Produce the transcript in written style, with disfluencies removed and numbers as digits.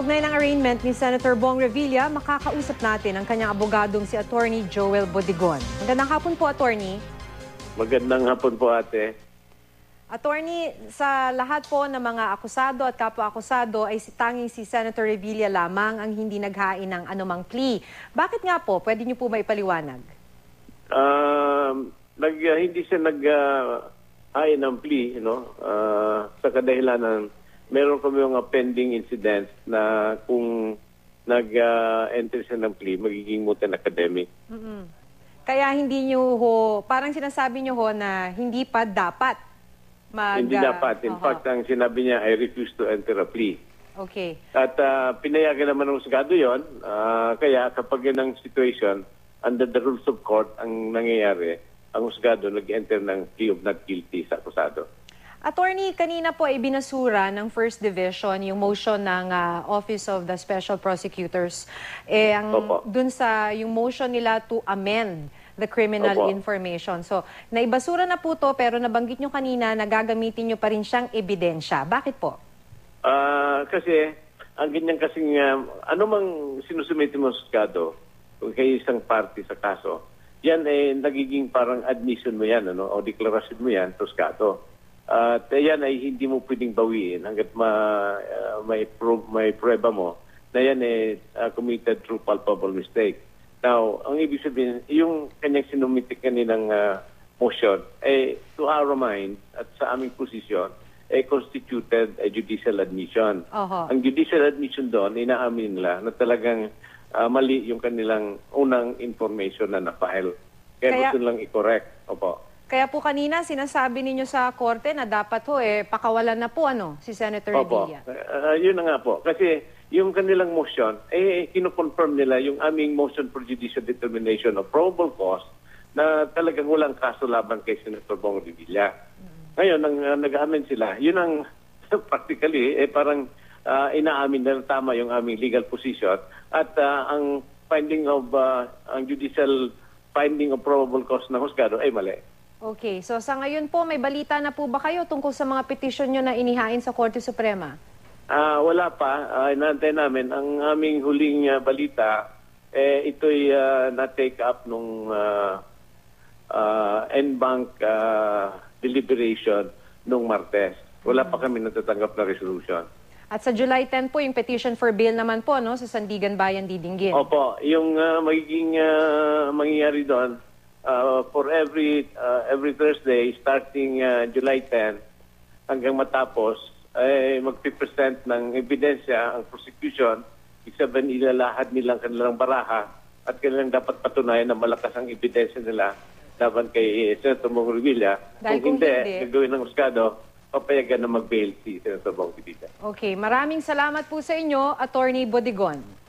Kaugnay ng arraignment ni Senator Bong Revilla, makakausap natin ang kanyang abogadong si Attorney Joel Bodigon. Magandang hapon po, Attorney. Magandang hapon po, ate. Attorney, sa lahat po ng mga akusado at kapwa-akusado ay tanging si Senator Revilla lamang ang hindi naghain ng anumang plea. Bakit nga po? Pwede niyo po maipaliwanag? Hindi siya nag-hain ng plea, sa kadahilanan meron kami mga pending incidents na kung nag-enter siya ng plea, magiging moot and academic. Kaya hindi niyo ho, parang sinasabi niyo ho na hindi pa dapat Hindi dapat. In fact, ang sinabi niya, I refuse to enter a plea. Okay. At pinayagan naman ng husgado yun. Kaya kapag yun ang situation, under the rules of court, ang nangyayari, ang husgado nag-enter ng plea of not guilty sa akusado. Attorney, kanina po ay binasura ng First Division yung motion ng Office of the Special Prosecutors. Dun sa yung motion nila to amend the criminal information. So, naibasura na po to pero nabanggit nyo kanina na gagamitin nyo pa rin siyang ebidensya. Bakit po? Kasi, ang ganyan kasing, ano mang sinusumiti mo sa husgado, kung kayo isang party sa kaso, yan ay nagiging parang admission mo yan, o deklarasyon mo yan sa husgado. At yan ay hindi mo pwedeng bawiin hanggat may prueba mo na yan ay committed through palpable mistake. Now, ang ibig sabihin, yung kanyang sinumitik kaninang motion, to our mind at sa aming posisyon, constituted a judicial admission. Ang judicial admission doon, inaamin nila na talagang mali yung kanilang unang information na na-file. Kaya gusto lang i-correct. Opo. Kaya po kanina sinasabi ninyo sa korte na dapat ho pakawalan na po si Senator Revilla. Yun na nga po. Kasi yung kanilang motion, kino-confirm nila yung aming motion for judicial determination of probable cause na talagang walang kaso laban kay Senator Bong Revilla. Ngayon, nag-amin sila. Yun ang practically, parang inaamin na tama yung aming legal position at ang finding of, ang judicial finding of probable cause ng husgado ay mali. Okay. So sa ngayon po, may balita na po ba kayo tungkol sa mga petisyon nyo na inihain sa Korte Suprema? Wala pa. Inaantay namin. Ang aming huling balita, ito'y na-take up nung en-bank deliberation nung Martes. Wala pa kami natatanggap na resolution. At sa July 10 po, yung petition for bail naman po, sa Sandigan Bayan, Didinggin. Opo. Yung magiging mangyayari doon, for every Thursday, starting July 10, hanggang matapos, magpipresent ng ebidensya ang prosecution, isabihin ilalahad nilang kanilang baraha at kanilang dapat patunayan na malakas ang ebidensya nila laban kay Senator Bong Revilla. Kung hindi, gagawin ng husgado, papayagan na mag-bail si Senator Bong Revilla. Okay, maraming salamat po sa inyo, Attorney Bodigon.